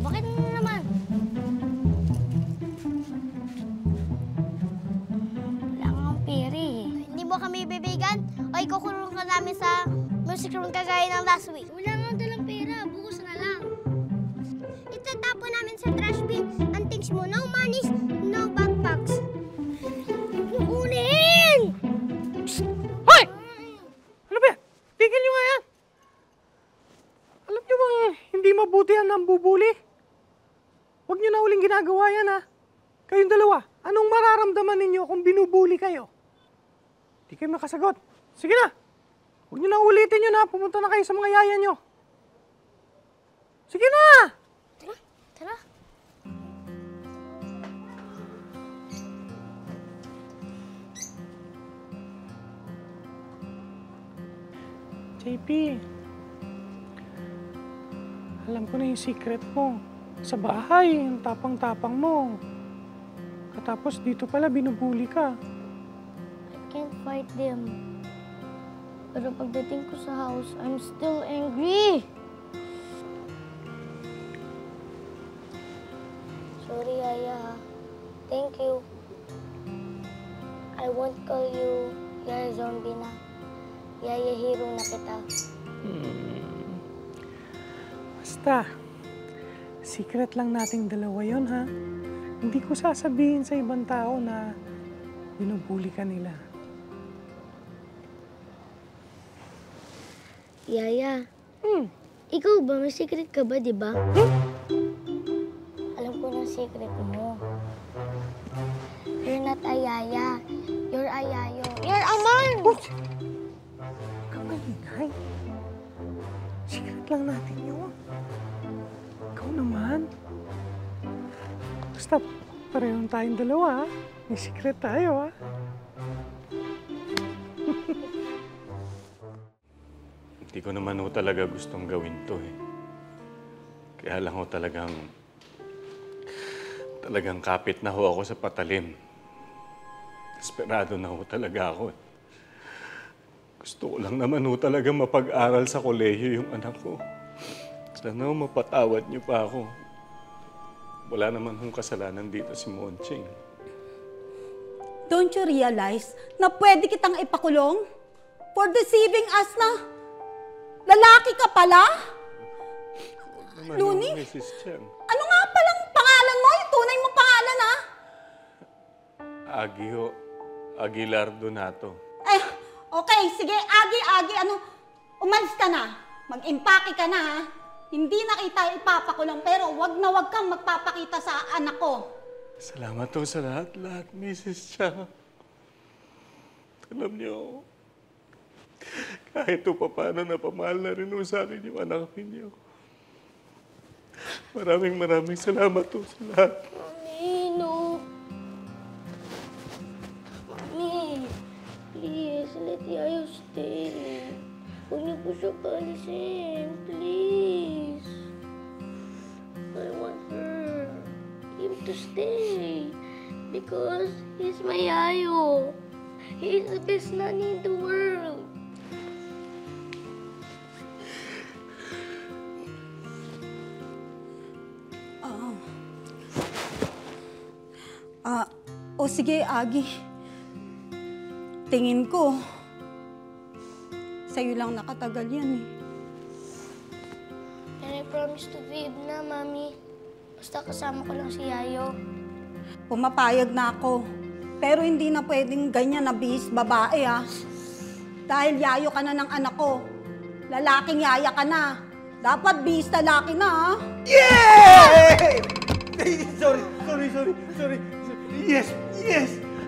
Bakit naman? Wala kang pera eh. Hindi mo kami bibigyan? O ikukulong ka namin sa music room kagaya ng last week? Wala nga dalang pera. Bukas na lang. Itatapon namin sa trash bin ang things mo. No monies, no backpacks. Kukunin! Hoy! Ano ba yan? Tigil nyo nga yan! Alam nyo bang hindi mabuti yan ang bubuli? Huwag nyo na uling ginagawa yan, ha? Kayong dalawa, anong mararamdaman ninyo kung binubuli kayo? Di kayo makasagot. Sige na! Huwag nyo na ulitin yun, ha? Pumunta na kayo sa mga yaya nyo. Sige na! Tara, tara. JP, alam ko na yung secret mo. Sa bahay, ang tapang-tapang mo. Katapos dito pala binubuli ka. I can't fight them. Pero pagdating ko sa house, I'm still angry. Sorry, Yaya. Thank you. I won't call you Yaya Zombie na. Yaya Hero na kita. Basta, secret lang nating dalawa yon, ha? Hindi ko sasabihin sa ibang tao na binubuli ka nila. Yaya, ikaw ba? May secret ka ba, di ba? Alam ko na secret mo. You're not a Yaya. You're a Yayo. You're a man! Kamalingay. Secret lang natin yun. Ikaw naman. Basta, parehong tayong dalawa, ha? May secret tayo, ha? Hindi ko naman ho talaga gustong gawin to, eh. Kaya lang ho talagang kapit na ho ako sa patalim. Desperado na ho talaga ako, eh. Gusto ko lang naman ho talaga mapag-aral sa kolehiyo yung anak ko. Sana ho mapatawad niyo pa ako. Wala naman hong kasalanan dito si Monching. Don't you realize na pwede kitang ipakulong for deceiving us na lalaki ka pala? Luni? Mrs. Chang. Ano nga palang pangalan mo? Yung tunay mong pangalan, ha? Agi ho. Aguilar Donato. Eh, okay, sige, Agi, ano, umalis ka na. Mag-impake ka na, ha? Hindi na kita ipapakulong, pero wag na wag kang magpapakita sa anak ko. Salamat ho sa lahat-lahat, Mrs. Chang. Alam niyo, kahit o paano napamahal na rin ho sa akin yung anak niyo. Maraming salamat ho sa lahat. Mami, no. Mami, please, let Yayo stay. Huwag niyo po siya paalisin, please. I want him to stay. Because he's my Yayo. He is the best nanny in the world. O sige, Agi. Tingin ko, sa'yo lang nakatagal yan, eh. And I promise to behave na, Mami. Basta kasama ko lang si Yayo. Pumapayag na ako. Pero hindi na pwedeng ganyan na bihis babae, ha? Dahil yayo ka na ng anak ko. Lalaking yaya ka na. Dapat bihis lalaki na, ha? Yay! Sorry. Yes!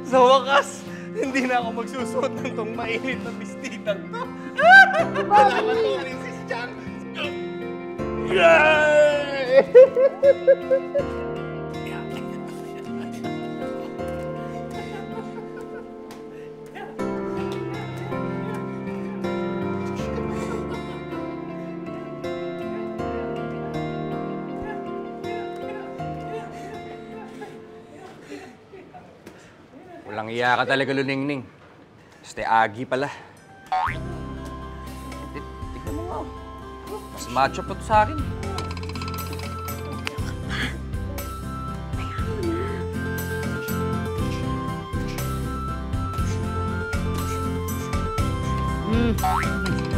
Sa wakas, hindi na ako magsusuot ng tong mainit na bistitang to. Salamat po, Mrs. Chang. Yay! Walang iya ka talaga, Luningning. Este Agi pala. Tignan mo nga. Mas macho pa to sa akin. Hmm.